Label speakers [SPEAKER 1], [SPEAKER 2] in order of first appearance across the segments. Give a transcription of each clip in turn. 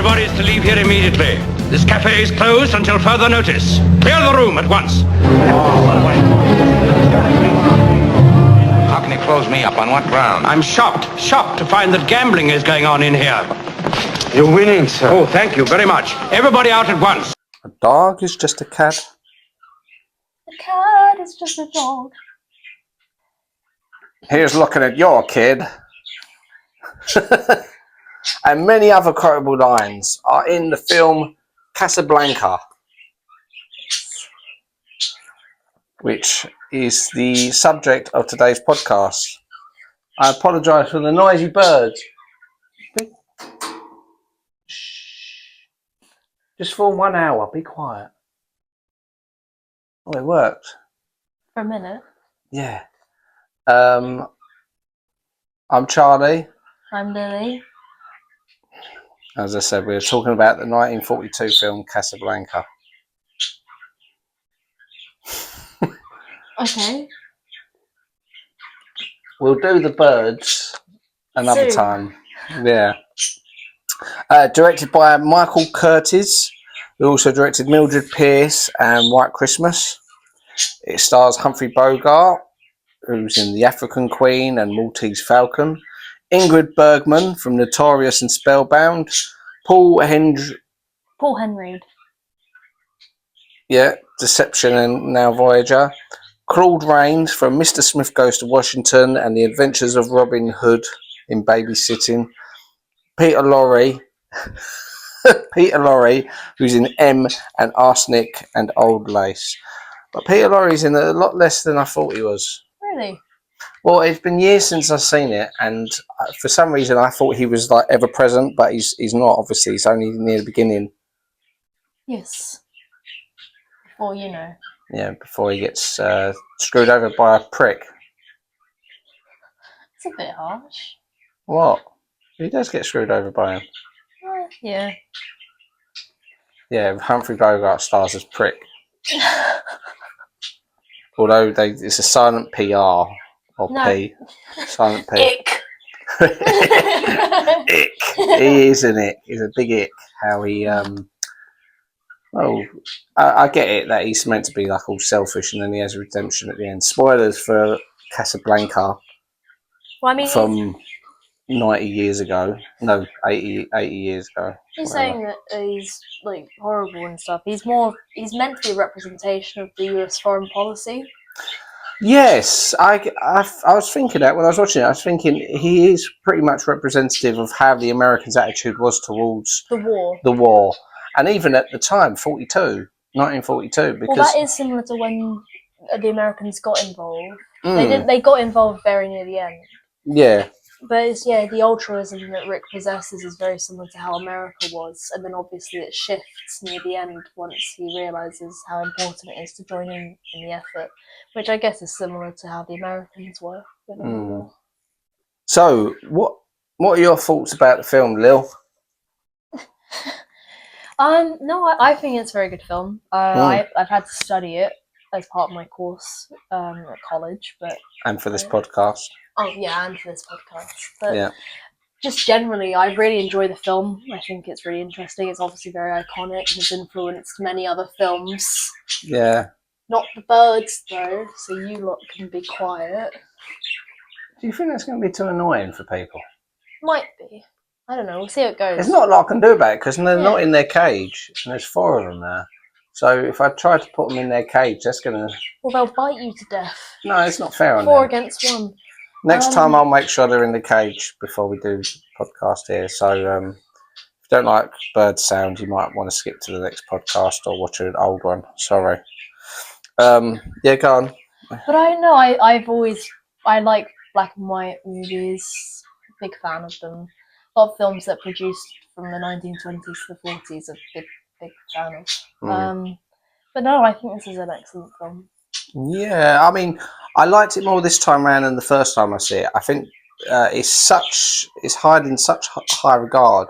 [SPEAKER 1] Everybody is to leave here immediately. This cafe is closed until further notice. Clear the room at once.
[SPEAKER 2] How can you close me up? On what ground?
[SPEAKER 1] I'm shocked to find that gambling is going on in here.
[SPEAKER 2] You're winning, sir.
[SPEAKER 1] Oh, thank you very much. Everybody out at once.
[SPEAKER 3] A dog is just a cat.
[SPEAKER 4] A cat is just a dog.
[SPEAKER 3] Here's looking at your kid. And many other quotable lines are in the film Casablanca, which is the subject of today's podcast. I apologise for the noisy birds. Just for 1 hour, be quiet. Oh, it worked.
[SPEAKER 4] For a minute.
[SPEAKER 3] Yeah. I'm Charlie.
[SPEAKER 4] I'm Lily.
[SPEAKER 3] As I said, we were talking about the 1942 film Casablanca.
[SPEAKER 4] Okay.
[SPEAKER 3] We'll do the birds another
[SPEAKER 4] Soon.
[SPEAKER 3] time. Yeah. Directed by Michael Curtiz, who also directed Mildred Pierce and White Christmas. It stars Humphrey Bogart, who's in The African Queen and Maltese Falcon. Ingrid Bergman from Notorious and Spellbound. Paul Henreid. Yeah, Deception and Now Voyager. Claude Rains from Mr. Smith Goes to Washington and The Adventures of Robin Hood in Babysitting. Peter Lorre, who's in M and Arsenic and Old Lace. But Peter Lorre's in a lot less than I thought he was.
[SPEAKER 4] Really?
[SPEAKER 3] Well, it's been years since I've seen it, and for some reason I thought he was like ever present, but he's not. Obviously, he's only near the beginning.
[SPEAKER 4] Yes. Before you know.
[SPEAKER 3] Yeah, before he gets screwed over by a prick.
[SPEAKER 4] It's a bit harsh.
[SPEAKER 3] What? He does get screwed over by him.
[SPEAKER 4] Yeah.
[SPEAKER 3] Yeah, Humphrey Bogart stars as prick. Although it's a silent PR. Or
[SPEAKER 4] No.
[SPEAKER 3] P. Silent P.
[SPEAKER 4] Ick.
[SPEAKER 3] Ick. He is an ick. He's a big ick. How he, I get it that he's meant to be like all selfish and then he has redemption at the end. Spoilers for Casablanca
[SPEAKER 4] Well, I mean,
[SPEAKER 3] from 90 years ago. No, 80 years ago.
[SPEAKER 4] he's
[SPEAKER 3] whatever.
[SPEAKER 4] saying that he's like horrible and stuff. He's meant to be a representation of the US foreign policy.
[SPEAKER 3] Yes, I was thinking that when I was watching it. I was thinking he is pretty much representative of how the Americans' attitude was towards
[SPEAKER 4] The war.
[SPEAKER 3] And even at the time, 1942, because
[SPEAKER 4] Well, that is similar to when the Americans got involved. They got involved very near the end.
[SPEAKER 3] Yeah,
[SPEAKER 4] But it's, the altruism that Rick possesses is very similar to how America was, and then obviously it shifts near the end once he realises how important it is to join in the effort, which I guess is similar to how the Americans were.
[SPEAKER 3] So, what are your thoughts about the film, Lil?
[SPEAKER 4] No, I think it's a very good film. I've had to study it as part of my course at college,
[SPEAKER 3] And for this podcast.
[SPEAKER 4] and for this podcast. But just generally, I really enjoy the film. I think it's really interesting. It's obviously very iconic and has influenced many other films.
[SPEAKER 3] Yeah.
[SPEAKER 4] Not the birds, though, so you lot can be quiet.
[SPEAKER 3] Do you think that's going to be too annoying for people?
[SPEAKER 4] Might be. I don't know. We'll see how it goes.
[SPEAKER 3] There's not a lot I can do about it because they're not in their cage, and there's 4 of them there. So if I try to put them in their cage, that's going to...
[SPEAKER 4] Well, they'll bite you to death.
[SPEAKER 3] No, it's not fair on
[SPEAKER 4] 4
[SPEAKER 3] them.
[SPEAKER 4] against 1.
[SPEAKER 3] Next time I'll make sure they're in the cage before we do the podcast here. So if you don't like bird sound, you might want to skip to the next podcast or watch an old one. Sorry. Go on.
[SPEAKER 4] But I know I like black and white movies. Big fan of them. A lot of films that produced from the 1920s to the 40s, a big fan of. But no, I think this is an excellent film.
[SPEAKER 3] Yeah, I mean, I liked it more this time around than the first time I see it. I think it's held in such high regard.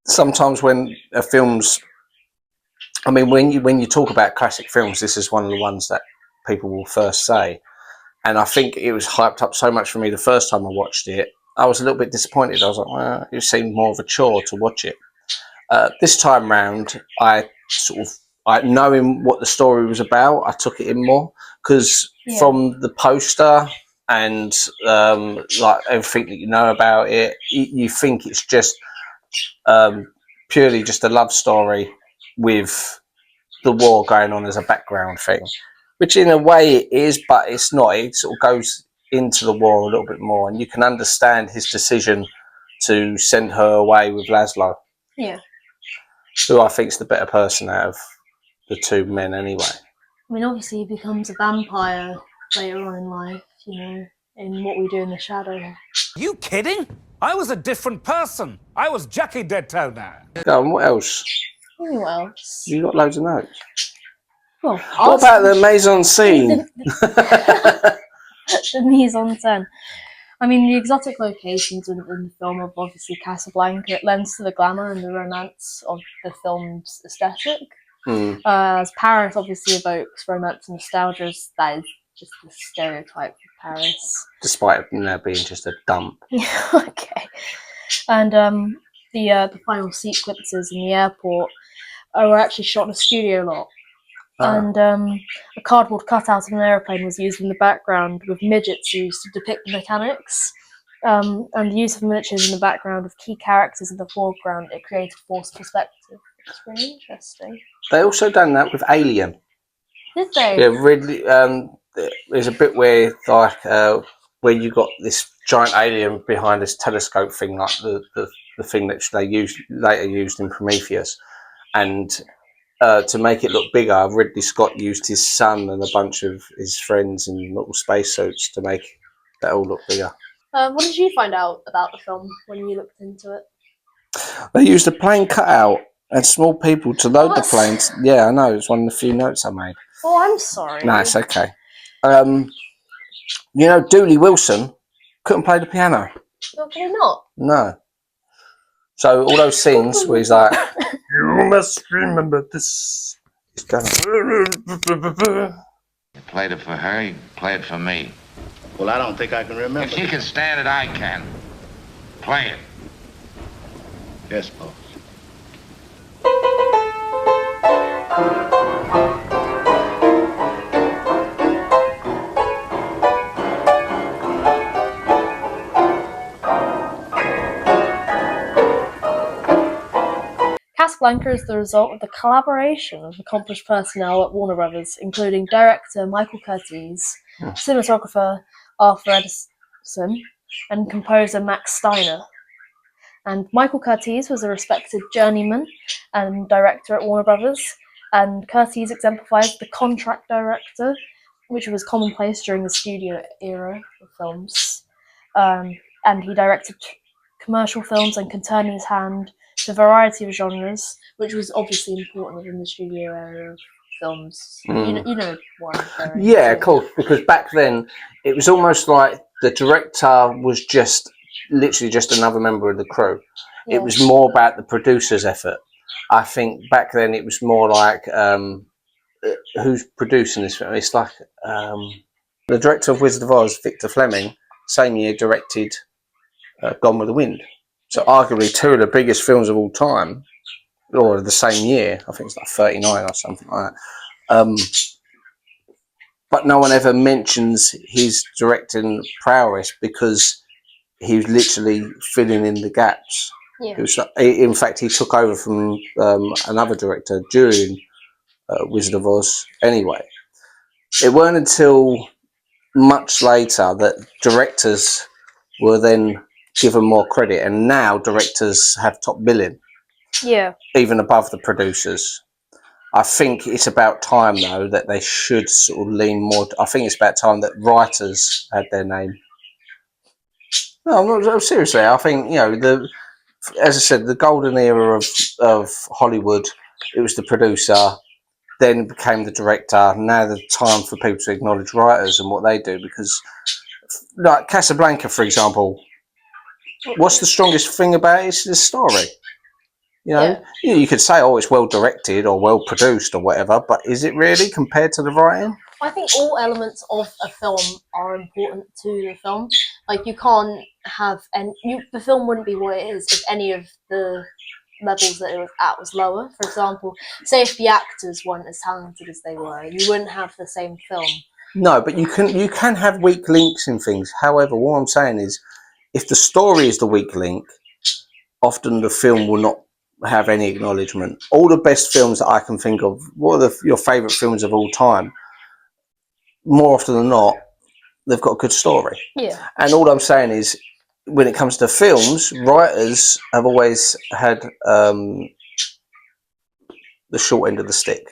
[SPEAKER 3] Sometimes when a film's, I mean, when you talk about classic films, this is one of the ones that people will first say. And I think it was hyped up so much for me the first time I watched it. I was a little bit disappointed. I was like, well, it seemed more of a chore to watch it. This time round, I knowing what the story was about, I took it in more because from the poster and like everything that you know about it, you think it's just purely just a love story with the war going on as a background thing, which in a way it is, but it's not. It sort of goes into the war a little bit more, and you can understand his decision to send her away with Laszlo.
[SPEAKER 4] Yeah.
[SPEAKER 3] Who I think is the better person out of the two men anyway.
[SPEAKER 4] I mean, obviously he becomes a vampire later on in life, you know, in What We Do in the Shadow.
[SPEAKER 5] You kidding? I was a different person. I was Jackie Deadtoner.
[SPEAKER 3] Go on, what else?
[SPEAKER 4] What else?
[SPEAKER 3] You got loads of notes.
[SPEAKER 4] Well,
[SPEAKER 3] what about the mise-en-scene?
[SPEAKER 4] The mise-en-scène. I mean, the exotic locations in the film of obviously Casablanca, it lends to the glamour and the romance of the film's aesthetic. As Paris obviously evokes romance and nostalgia, that is just the stereotype of Paris.
[SPEAKER 3] Despite it now being just a dump.
[SPEAKER 4] Okay. And the final sequences in the airport were actually shot in a studio lot. And a cardboard cutout of an aeroplane was used in the background, with midgets used to depict the mechanics. And the use of miniatures in the background of key characters in the foreground, it created forced perspective. It's really interesting.
[SPEAKER 3] They also done that with Alien.
[SPEAKER 4] Did they?
[SPEAKER 3] Yeah, Ridley. There's a bit where like where you got this giant alien behind this telescope thing, like the thing that they later used in Prometheus, and to make it look bigger, Ridley Scott used his son and a bunch of his friends in little spacesuits to make that all look bigger.
[SPEAKER 4] What did you find out about the film when you looked into it?
[SPEAKER 3] They used a plane cutout and small people to load the planes. Yeah, I know. It's one of the few notes I made.
[SPEAKER 4] Oh, I'm sorry.
[SPEAKER 3] No, it's okay. You know, Dooley Wilson couldn't play the piano.
[SPEAKER 4] Okay, not.
[SPEAKER 3] No. So all those scenes where he's like, "You must remember this." He's going.
[SPEAKER 2] You played it for her, you play it for me.
[SPEAKER 6] Well, I don't think I can remember.
[SPEAKER 2] If she can stand it, I can. Play it.
[SPEAKER 6] Yes, boss.
[SPEAKER 4] Casablanca is the result of the collaboration of accomplished personnel at Warner Brothers, including director Michael Curtiz, cinematographer Arthur Edison, and composer Max Steiner. And Michael Curtiz was a respected journeyman and director at Warner Brothers, and Curtiz exemplifies the contract director, which was commonplace during the studio era of films. And he directed commercial films and can turn his hand to a variety of genres, which was obviously important in the studio era of films. You know one.
[SPEAKER 3] Yeah, of course, because back then it was almost like the director was literally just another member of the crew. Yeah. It was more about the producer's effort. I think back then it was more like who's producing this film? It's like the director of Wizard of Oz, Victor Fleming, same year directed Gone with the Wind. So arguably two of the biggest films of all time, or the same year. I think it's like 39 or something like that. But no one ever mentions his directing prowess because he was literally filling in the gaps. Yeah. In fact, he took over from another director during Wizard of Oz anyway. It weren't until much later that directors were then given more credit, and now directors have top billing.
[SPEAKER 4] Yeah.
[SPEAKER 3] Even above the producers. I think it's about time, though, that they should sort of lean more. I think it's about time that writers had their name. No, seriously. I think, you know, as I said, the golden era of Hollywood, it was the producer, then became the director. Now the time for people to acknowledge writers and what they do, because, like Casablanca, for example, what's the strongest thing about it? It's the story. You know, you could say, oh, it's well directed or well produced or whatever, but is it really compared to the writing?
[SPEAKER 4] I think all elements of a film are important to the film. Like, you can't have, the film wouldn't be what it is if any of the levels that it was at was lower. For example, say if the actors weren't as talented as they were, you wouldn't have the same film.
[SPEAKER 3] No, but you can have weak links in things. However, what I'm saying is, if the story is the weak link, often the film will not have any acknowledgement. All the best films that I can think of, what are your favourite films of all time? More often than not, they've got a good story.
[SPEAKER 4] Yeah.
[SPEAKER 3] And all I'm saying is, when it comes to films, writers have always had the short end of the stick.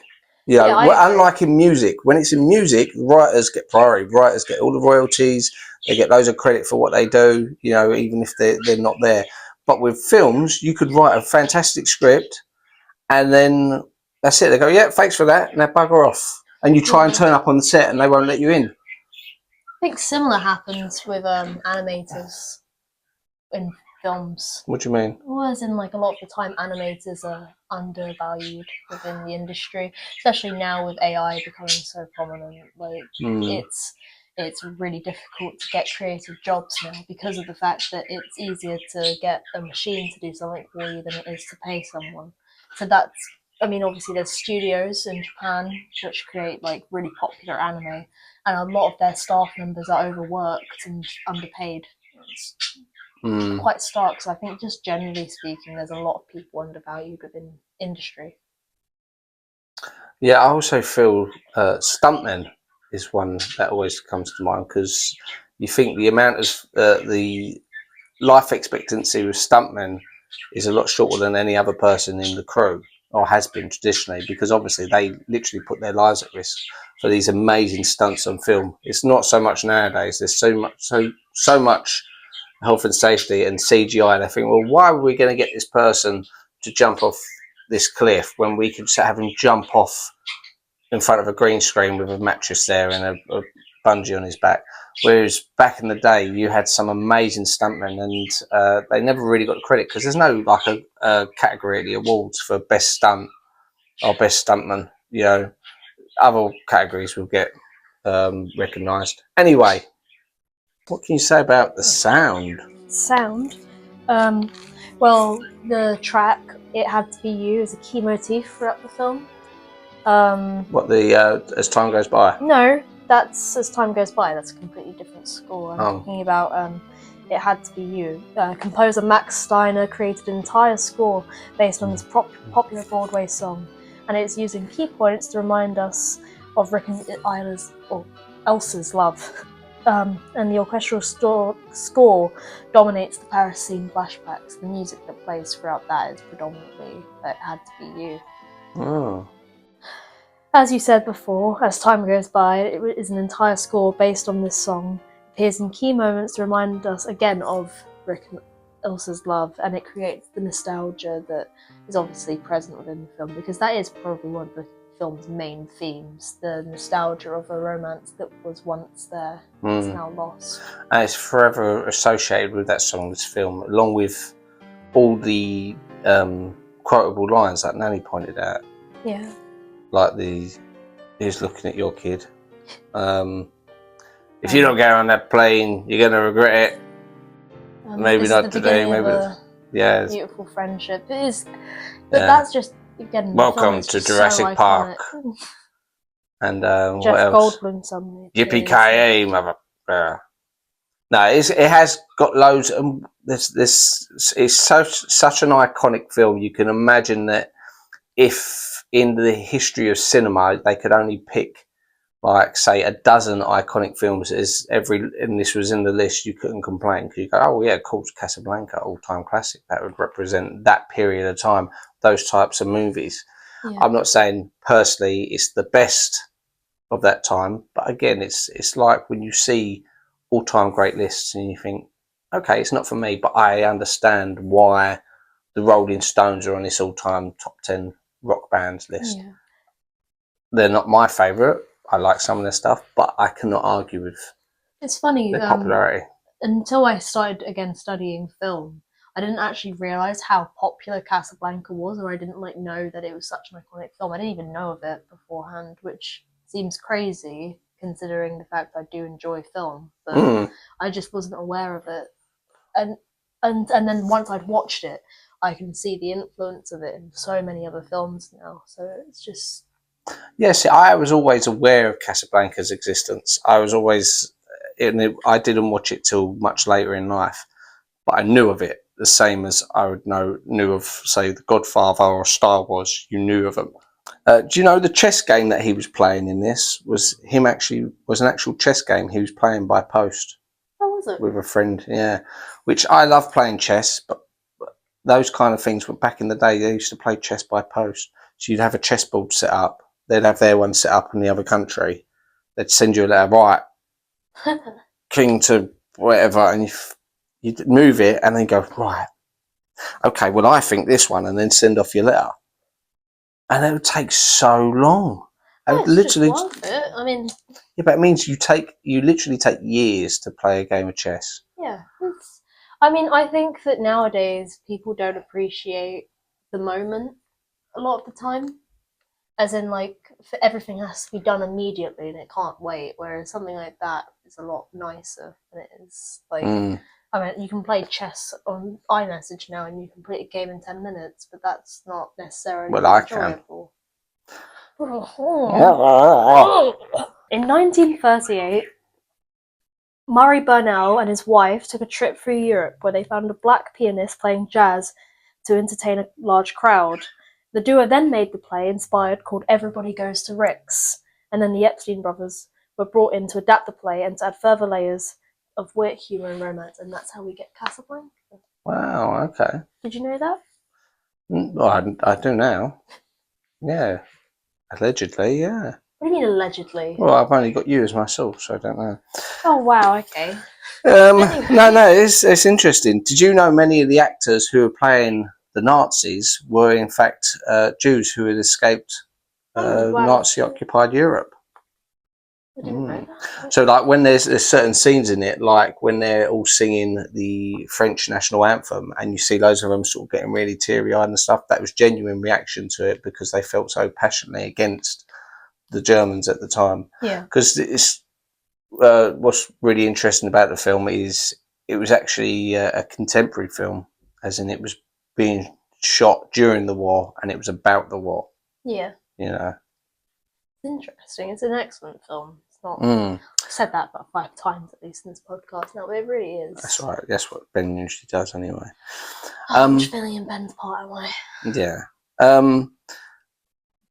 [SPEAKER 3] You know, unlike in music, when it's in music, writers get priority. Writers get all the royalties. They get loads of credit for what they do. You know, even if they're not there. But with films, you could write a fantastic script, and then that's it. They go, yeah, thanks for that. Now bugger off. And you try and turn up on the set, and they won't let you in.
[SPEAKER 4] I think similar happens with animators in films.
[SPEAKER 3] What do you mean?
[SPEAKER 4] Well, as in, like, a lot of the time, animators are undervalued within the industry, especially now with AI becoming so prominent. Like, it's really difficult to get creative jobs now because of the fact that it's easier to get a machine to do something for you than it is to pay someone. So that's, I mean, obviously there's studios in Japan which create like really popular anime, and a lot of their staff members are overworked and underpaid. It's quite stark. So I think, just generally speaking, there's a lot of people undervalued within industry.
[SPEAKER 3] Yeah, I also feel stuntmen is one that always comes to mind, because you think the amount of the life expectancy with stuntmen is a lot shorter than any other person in the crew, or has been traditionally, because obviously they literally put their lives at risk for these amazing stunts on film. It's not so much nowadays. There's so much health and safety and CGI. They think, well, why are we going to get this person to jump off this cliff when we could have him jump off in front of a green screen with a mattress there and a bungee on his back? Whereas back in the day, you had some amazing stuntmen, and they never really got the credit, because there's no like a category at the awards for best stunt or best stuntman. You know, other categories will get recognised. Anyway, what can you say about the sound?
[SPEAKER 4] Sound? Well, the track "It Had to Be You" is a key motif throughout the film.
[SPEAKER 3] What the As Time Goes By?
[SPEAKER 4] No, that's As Time Goes By. That's a completely different score. I'm talking about "It Had to Be You." Composer Max Steiner created an entire score based on this popular Broadway song, and it's using key points to remind us of Rick and Elsa's love. And the orchestral score dominates the Paris scene flashbacks. The music that plays throughout that is predominantly "It Had to Be You."
[SPEAKER 3] Oh.
[SPEAKER 4] As you said before, As Time Goes By, it is an entire score based on this song. It appears in key moments to remind us again of Rick and Elsa's love, and it creates the nostalgia that is obviously present within the film, because that is probably one of the film's main themes, the nostalgia of a romance that was once there, it's now lost.
[SPEAKER 3] And it's forever associated with that song, this film, along with all the quotable lines like Nanny pointed out.
[SPEAKER 4] Yeah.
[SPEAKER 3] Like "Who's looking at your kid? If you don't get on that plane, you're going to regret it. Maybe not today, maybe..." Yeah.
[SPEAKER 4] Beautiful friendship. It is, but that's just, again,
[SPEAKER 3] "Welcome to Jurassic Park." And
[SPEAKER 4] Jeff
[SPEAKER 3] what else?
[SPEAKER 4] Goldblum song.
[SPEAKER 3] Yippee-ki-yay, mother. No, it has got loads. It's such an iconic film. You can imagine that if in the history of cinema they could only pick, like, say, a dozen iconic films, and this was in the list, you couldn't complain, because you go, oh yeah, of course, Casablanca, all-time classic. That would represent that period of time, those types of movies. Yeah. I'm not saying personally it's the best of that time, but again, it's like when you see all-time great lists and you think, okay, it's not for me, but I understand why the Rolling Stones are on this all-time top 10 rock bands list. Yeah. They're not my favourite. I like some of their stuff, but I cannot argue with
[SPEAKER 4] it's funny,
[SPEAKER 3] their popularity.
[SPEAKER 4] Until I started again studying film, I didn't actually realise how popular Casablanca was, or I didn't know that it was such an iconic film. I didn't even know of it beforehand, which seems crazy considering the fact I do enjoy film, but I just wasn't aware of it. And then once I'd watched it, I can see the influence of it in so many other films now. So it's just
[SPEAKER 3] Yes, I was always aware of Casablanca's existence. I was always, I didn't watch it till much later in life, but I knew of it the same as I would knew of, say, The Godfather or Star Wars. You knew of them. Do you know the chess game that he was playing in this was an actual chess game he was playing by post
[SPEAKER 4] how was it?
[SPEAKER 3] with a friend? Yeah, which I love playing chess, but those kind of things. Back in the day, they used to play chess by post. So you'd have a chessboard set up. They'd have their one set up in the other country. They'd send you a letter, right, king to whatever, and you'd move it, and then go, right, okay, well, I think this one, and then send off your letter. And it would take so long. It would
[SPEAKER 4] It's
[SPEAKER 3] literally,
[SPEAKER 4] just worth it. I mean,
[SPEAKER 3] yeah, but it means you literally take years to play a game of chess.
[SPEAKER 4] yeah. I mean, I think that nowadays people don't appreciate the moment a lot of the time. As in, like, everything has to be done immediately and it can't wait. Whereas something like that is a lot nicer than it is. Like, I mean, you can play chess on iMessage now and you can play a game in 10 minutes, but that's not necessarily enjoyable. In 1938, Murray Burnell and his wife took a trip through Europe where they found a black pianist playing jazz to entertain a large crowd. The duo then made the play inspired called Everybody Goes to Rick's, and then the Epstein brothers were brought in to adapt the play and to add further layers of wit, humour and romance, and that's how we get Casablanca.
[SPEAKER 3] Wow, okay.
[SPEAKER 4] Did you know that?
[SPEAKER 3] Well, I do now. Yeah, allegedly, yeah.
[SPEAKER 4] What do you mean allegedly?
[SPEAKER 3] Well, I've only got you as my source, so I don't know.
[SPEAKER 4] Oh wow, okay.
[SPEAKER 3] No, it's interesting. Did you know many of the actors who were playing the Nazis were in fact Jews who had escaped
[SPEAKER 4] Oh, wow.
[SPEAKER 3] Nazi-occupied Europe?
[SPEAKER 4] I didn't know that.
[SPEAKER 3] So, like, when there's certain scenes in it, like when they're all singing the French national anthem, and you see loads of them sort of getting really teary-eyed and stuff, that was genuine reaction to it because they felt so passionately against the Germans at the time.
[SPEAKER 4] Yeah.
[SPEAKER 3] Because it's what's really interesting about the film is it was actually a contemporary film, as in it was being shot during the war and it was about the war.
[SPEAKER 4] Yeah.
[SPEAKER 3] You know.
[SPEAKER 4] Interesting. It's an excellent film. It's not. I've said that about 5 times at least in this podcast now, but it really is.
[SPEAKER 3] That's right. That's what Ben usually does, anyway.
[SPEAKER 4] I'm just feeling in Ben's part, am I?
[SPEAKER 3] Yeah.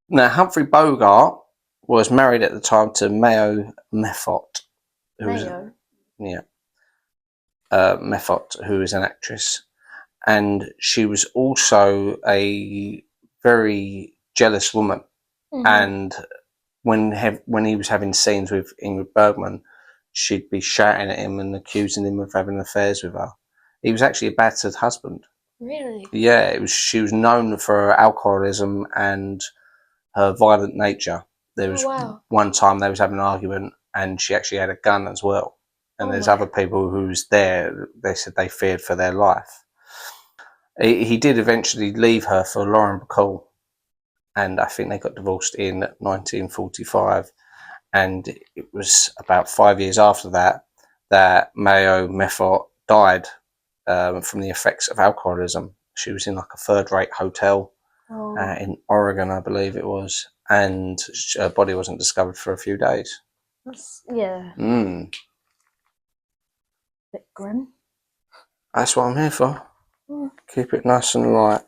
[SPEAKER 3] Now Humphrey Bogart was married at the time to Mayo Meffott,
[SPEAKER 4] Mayo.
[SPEAKER 3] Meffott, who is an actress, and she was also a very jealous woman.
[SPEAKER 4] Mm-hmm.
[SPEAKER 3] And when he was having scenes with Ingrid Bergman, she'd be shouting at him and accusing him of having affairs with her. He was actually a battered husband.
[SPEAKER 4] Really?
[SPEAKER 3] Yeah, she was known for her alcoholism and her violent nature. There was one time they was having an argument and she actually had a gun as well. And there's other people who was there, they said they feared for their life. He did eventually leave her for Lauren Bacall, and I think they got divorced in 1945. And it was about 5 years after that that Mayo Meffott died from the effects of alcoholism. She was in like a third-rate hotel in Oregon, I believe it was, and her body wasn't discovered for a few days.
[SPEAKER 4] Yeah. Bit grim.
[SPEAKER 3] That's what I'm here for. Keep it nice and light.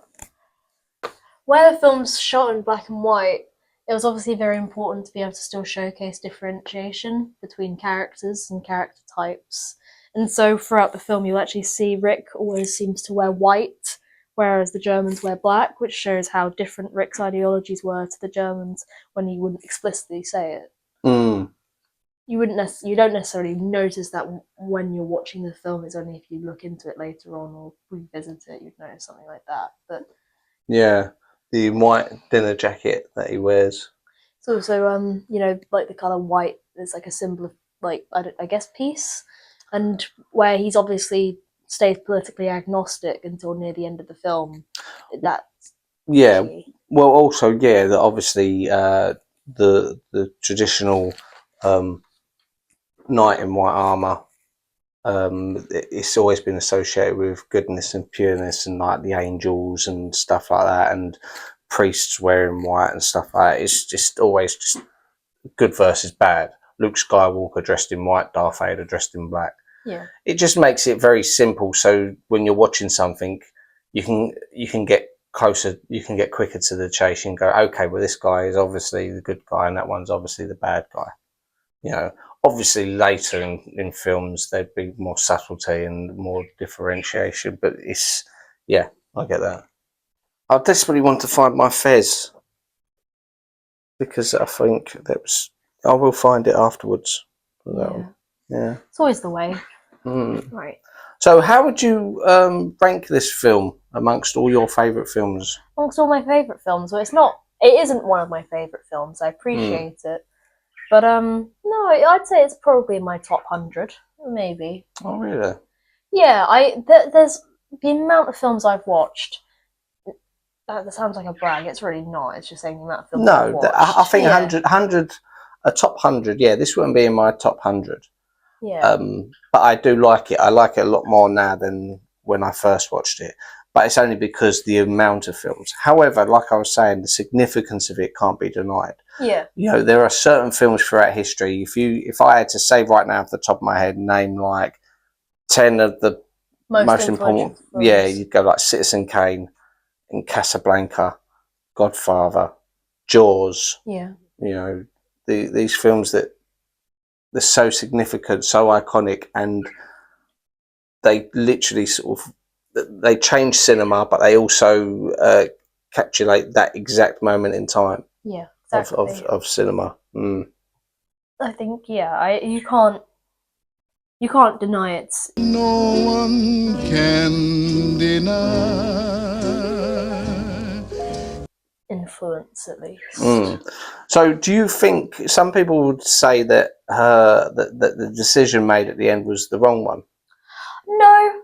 [SPEAKER 4] Where the film's shot in black and white, it was obviously very important to be able to still showcase differentiation between characters and character types. And so throughout the film, you'll actually see Rick always seems to wear white, whereas the Germans wear black, which shows how different Rick's ideologies were to the Germans when he wouldn't explicitly say it. You don't necessarily notice that when you're watching the film. It's only if you look into it later on or revisit it, you'd notice something like that. But
[SPEAKER 3] yeah, the white dinner jacket that he wears.
[SPEAKER 4] It's also like the color white is like a symbol of, like, I guess peace, and where he's obviously stays politically agnostic until near the end of the film. That's key.
[SPEAKER 3] Well, also that obviously the traditional knight in white armor It's always been associated with goodness and pureness and like the angels and stuff like that, and priests wearing white and stuff like that. It's just always just good versus bad. Luke Skywalker dressed in white, Darth Vader dressed in black.
[SPEAKER 4] Yeah.
[SPEAKER 3] It just makes it very simple. So when you're watching something, you can get closer, you can get quicker to the chase and go, okay, well, this guy is obviously the good guy and that one's obviously the bad guy. You know, obviously later in films there'd be more subtlety and more differentiation, but it's, yeah, I get that. I desperately want to find my fez because I think I will find it afterwards. Yeah.
[SPEAKER 4] It's always the way.
[SPEAKER 3] Mm.
[SPEAKER 4] Right.
[SPEAKER 3] So how would you rank this film amongst all your favourite films?
[SPEAKER 4] Amongst all my favourite films, well, it isn't one of my favourite films. I appreciate it. But no, I'd say it's probably in my top 100, maybe.
[SPEAKER 3] Oh, really?
[SPEAKER 4] Yeah, there's the amount of films I've watched. That sounds like a brag. It's really not. It's just saying the amount of films I've watched.
[SPEAKER 3] I think 100, a top 100. Yeah, this wouldn't be in my top 100.
[SPEAKER 4] Yeah.
[SPEAKER 3] But I do like it. I like it a lot more now than when I first watched it. But it's only because the amount of films. However, like I was saying, the significance of it can't be denied.
[SPEAKER 4] Yeah.
[SPEAKER 3] You know, there are certain films throughout history. If I had to say right now off the top of my head, name like 10 of the most important.
[SPEAKER 4] Films.
[SPEAKER 3] Yeah, you'd go like Citizen Kane, and Casablanca, Godfather, Jaws.
[SPEAKER 4] Yeah.
[SPEAKER 3] You know, these films that they're so significant, so iconic, and they literally they change cinema, but they also capsulate that exact moment in time.
[SPEAKER 4] Yeah, exactly.
[SPEAKER 3] of cinema. Mm.
[SPEAKER 4] I think you can't deny it.
[SPEAKER 7] No one can deny.
[SPEAKER 4] Influence, at least.
[SPEAKER 3] Mm. So, do you think some people would say that that the decision made at the end was the wrong one?
[SPEAKER 4] No,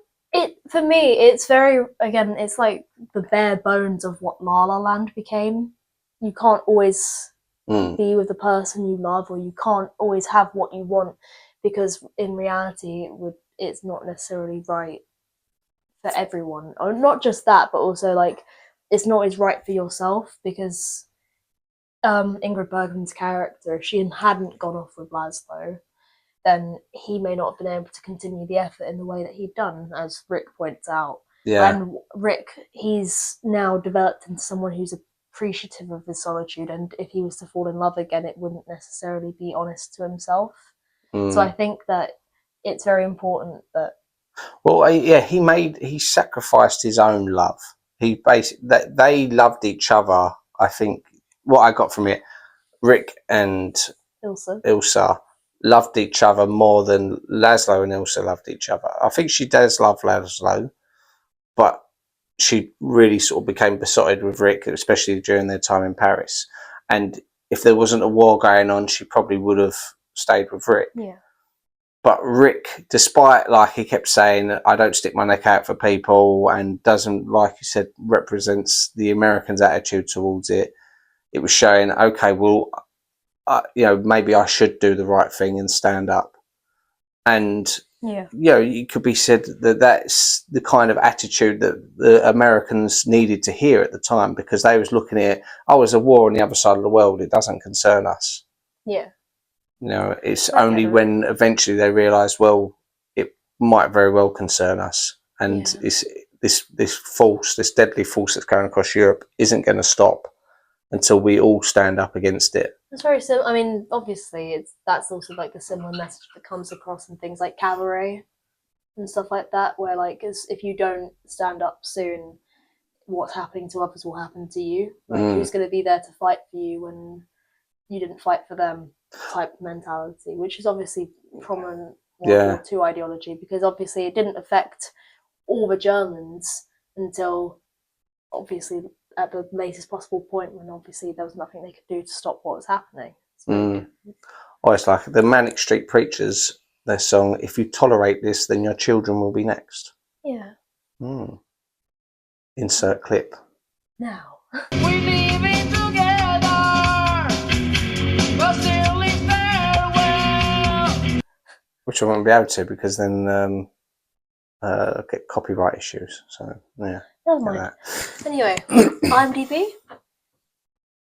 [SPEAKER 4] for me, it's very, again, it's like the bare bones of what La La Land became. You can't always be with the person you love, or you can't always have what you want, because in reality, it's not necessarily right for everyone. Or not just that, but also like it's not always right for yourself, because Ingrid Bergman's character, if she hadn't gone off with Laszlo, then he may not have been able to continue the effort in the way that he'd done, as Rick points out.
[SPEAKER 3] Yeah.
[SPEAKER 4] And Rick, he's now developed into someone who's appreciative of his solitude, and if he was to fall in love again, it wouldn't necessarily be honest to himself. So I think that it's very important that...
[SPEAKER 3] Well, yeah, he sacrificed his own love. He basically, they loved each other. I think what I got from it, Rick and Ilsa loved each other more than Laszlo and Ilsa loved each other. I think she does love Laszlo, but she really sort of became besotted with Rick, especially during their time in Paris. And if there wasn't a war going on, she probably would have stayed with Rick.
[SPEAKER 4] Yeah.
[SPEAKER 3] But Rick, despite like he kept saying, I don't stick my neck out for people, and doesn't, like you said, represents the Americans' attitude towards it, it was showing, okay, well, you know, maybe I should do the right thing and stand up. And, you know, it could be said that that's the kind of attitude that the Americans needed to hear at the time, because they was looking at it, oh, there's a war on the other side of the world, it doesn't concern us.
[SPEAKER 4] Yeah.
[SPEAKER 3] You know, it's only when eventually they realise, well, it might very well concern us, and it's this deadly force that's going across Europe isn't going to stop until we all stand up against it.
[SPEAKER 4] It's very simple. I mean, obviously, that's also like the similar message that comes across in things like Cabaret and stuff like that, where like if you don't stand up soon, what's happening to others will happen to you. Like, who's going to be there to fight for you when you didn't fight for them? Type mentality, which is obviously prominent World War II ideology, because obviously it didn't affect all the Germans until obviously at the latest possible point, when obviously there was nothing they could do to stop what was happening. So,
[SPEAKER 3] Oh, it's like the Manic Street Preachers, their song, if you tolerate this, then your children will be next.
[SPEAKER 4] Yeah.
[SPEAKER 3] Insert clip.
[SPEAKER 4] Now.
[SPEAKER 8] We living together, but still in farewell.
[SPEAKER 3] which I won't be able to because then get copyright issues. So yeah.
[SPEAKER 4] Never mind. Anyway, IMDb.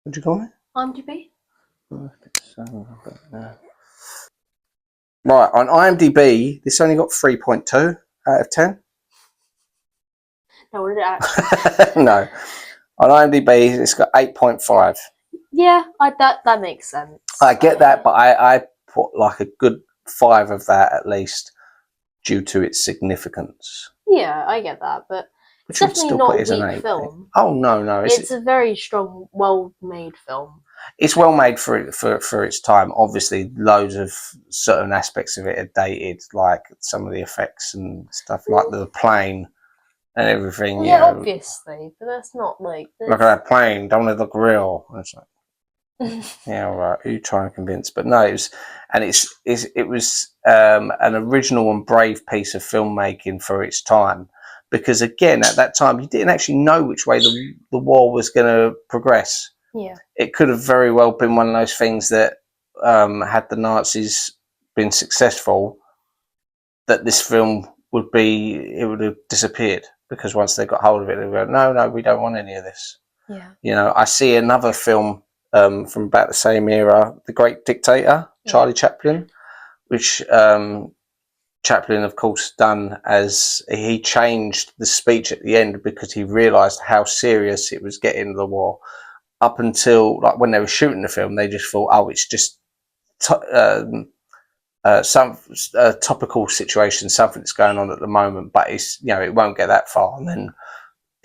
[SPEAKER 3] What'd you call me?
[SPEAKER 4] IMDb.
[SPEAKER 3] Right, on IMDb, this only got 3.2 out of 10.
[SPEAKER 4] No, what did it actually?
[SPEAKER 3] No, on IMDb, it's got 8.5.
[SPEAKER 4] Yeah, that makes sense.
[SPEAKER 3] I get that, but I put like a good 5 of that at least due to its significance.
[SPEAKER 4] Yeah, I get that, but it's definitely not a weak film.
[SPEAKER 3] Oh no,
[SPEAKER 4] It's a very strong, well-made film.
[SPEAKER 3] It's well made for its time. Obviously, loads of certain aspects of it are dated, like some of the effects and stuff, like the plane and everything.
[SPEAKER 4] Yeah, obviously, but that's not like.
[SPEAKER 3] Look at that plane! Don't it look real? It's like, yeah, right. Who you trying to convince? But no, it was an original and brave piece of filmmaking for its time. Because again, at that time, you didn't actually know which way the war was going to progress.
[SPEAKER 4] Yeah.
[SPEAKER 3] It could have very well been one of those things that had the Nazis been successful, that this film would have disappeared, because once they got hold of it, they were no, we don't want any of this.
[SPEAKER 4] Yeah.
[SPEAKER 3] You know, I see another film from about the same era, The Great Dictator, Charlie Chaplin, which Chaplin, of course, done as he changed the speech at the end because he realised how serious it was getting, the war. Up until like when they were shooting the film, they just thought, oh, it's just some topical situation, something that's going on at the moment, but it's, you know, it won't get that far. And then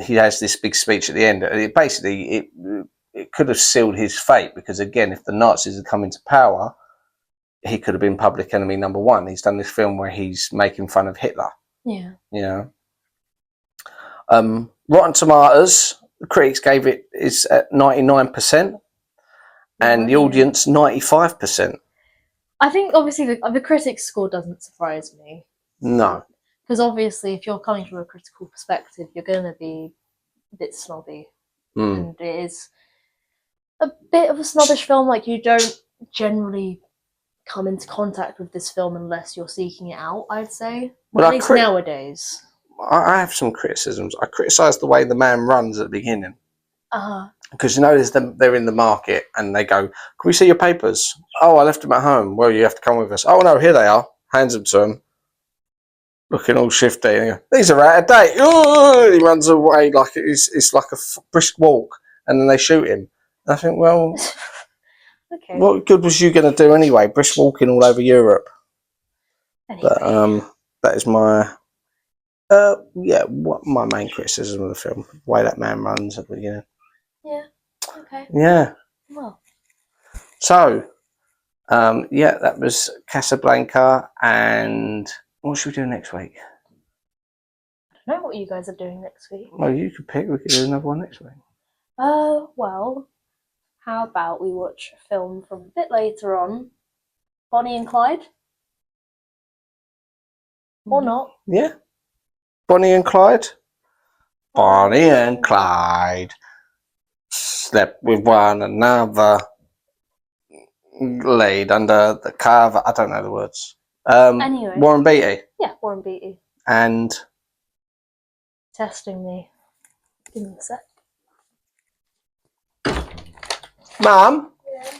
[SPEAKER 3] he has this big speech at the end. It could have sealed his fate, because again, if the Nazis had come into power, he could have been public enemy number one. He's done this film where he's making fun of Hitler.
[SPEAKER 4] Yeah.
[SPEAKER 3] You know. Rotten Tomatoes, the critics gave it is at 99%, and the audience 95%.
[SPEAKER 4] I think obviously the critics' score doesn't surprise me.
[SPEAKER 3] No,
[SPEAKER 4] because obviously if you're coming from a critical perspective, you're going to be a bit snobby, and it is a bit of a snobbish film. Like, you don't generally come into contact with this film unless you're seeking it out, I'd say. Well, at least nowadays.
[SPEAKER 3] I have some criticisms. I criticise the way the man runs at the beginning. Because, you know, they're in the market and they go, can we see your papers? Oh, I left them at home. Well, you have to come with us. Oh, no, here they are. Hands them to him. Looking all shifty. And goes, these are out of date. Oh, he runs away like it's like a brisk walk. And then they shoot him. And I think, well,
[SPEAKER 4] okay.
[SPEAKER 3] What good was you going to do anyway? Brisk walking all over Europe. Anyway. But that is my... what my main criticism of the film, the way that man runs at the beginning.
[SPEAKER 4] Yeah. Okay.
[SPEAKER 3] Yeah.
[SPEAKER 4] Well.
[SPEAKER 3] So, that was Casablanca, and what should we do next week?
[SPEAKER 4] I don't know what you guys are doing next week.
[SPEAKER 3] Well, you could pick. We could do another one next week.
[SPEAKER 4] Well, how about we watch a film from a bit later on, Bonnie and Clyde? Or not?
[SPEAKER 3] Yeah. Bonnie and Clyde. Bonnie and Clyde slept with one another, laid under the cover. I don't know the words.
[SPEAKER 4] Anyway.
[SPEAKER 3] Warren Beatty.
[SPEAKER 4] Yeah, Warren Beatty.
[SPEAKER 3] And
[SPEAKER 4] testing me. Give me a sec.
[SPEAKER 3] Mum? Yeah.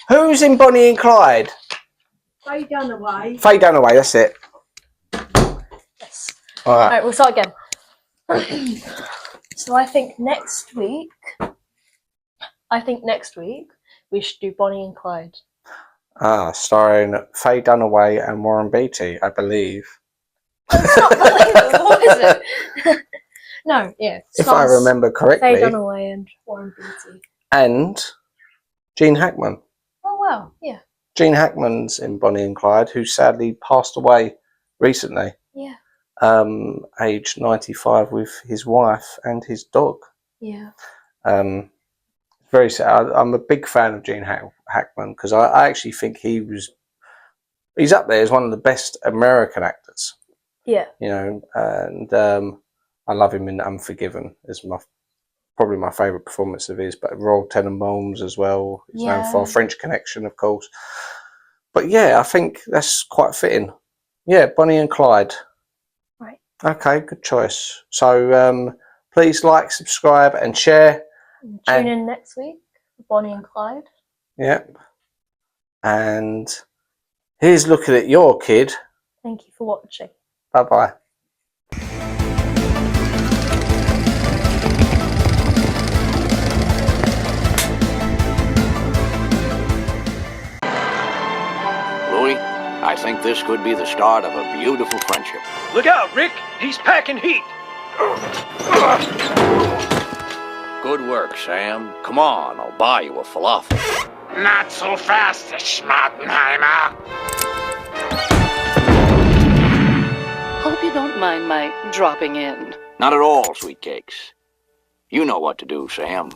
[SPEAKER 3] Who's in Bonnie and Clyde?
[SPEAKER 8] Faye Dunaway.
[SPEAKER 3] Faye Dunaway, that's it.
[SPEAKER 4] Yes.
[SPEAKER 3] Alright,
[SPEAKER 4] we'll start again. So I think next week we should do Bonnie and Clyde.
[SPEAKER 3] Starring Faye Dunaway and Warren Beatty, I believe.
[SPEAKER 4] That's not what is it? No, yeah.
[SPEAKER 3] If I remember correctly.
[SPEAKER 4] Faye Dunaway and Warren Beatty.
[SPEAKER 3] And Gene Hackman.
[SPEAKER 4] Oh wow, yeah.
[SPEAKER 3] Gene Hackman's in Bonnie and Clyde, who sadly passed away recently.
[SPEAKER 4] Yeah.
[SPEAKER 3] Aged 95, with his wife and his dog.
[SPEAKER 4] Yeah.
[SPEAKER 3] Very sad. I'm a big fan of Gene Hackman, because I actually think he's up there as one of the best American actors.
[SPEAKER 4] Yeah.
[SPEAKER 3] You know, and I love him in Unforgiven. It's probably my favourite performance of his, but Royal Tenenbaums as well. He's known for French Connection, of course. But yeah, I think that's quite fitting. Yeah, Bonnie and Clyde.
[SPEAKER 4] Right.
[SPEAKER 3] Okay, good choice. So please like, subscribe, and share.
[SPEAKER 4] Tune in next week for Bonnie and Clyde.
[SPEAKER 3] Yep. And here's looking at your kid.
[SPEAKER 4] Thank you for watching.
[SPEAKER 3] Bye bye.
[SPEAKER 9] Louis, I think this could be the start of a beautiful friendship.
[SPEAKER 1] Look out, Rick! He's packing heat!
[SPEAKER 9] Good work, Sam. Come on, I'll buy you a falafel.
[SPEAKER 2] Not so fast, Schmattenheimer.
[SPEAKER 10] Hope you don't mind my dropping in.
[SPEAKER 9] Not at all, sweet cakes. You know what to do, Sam.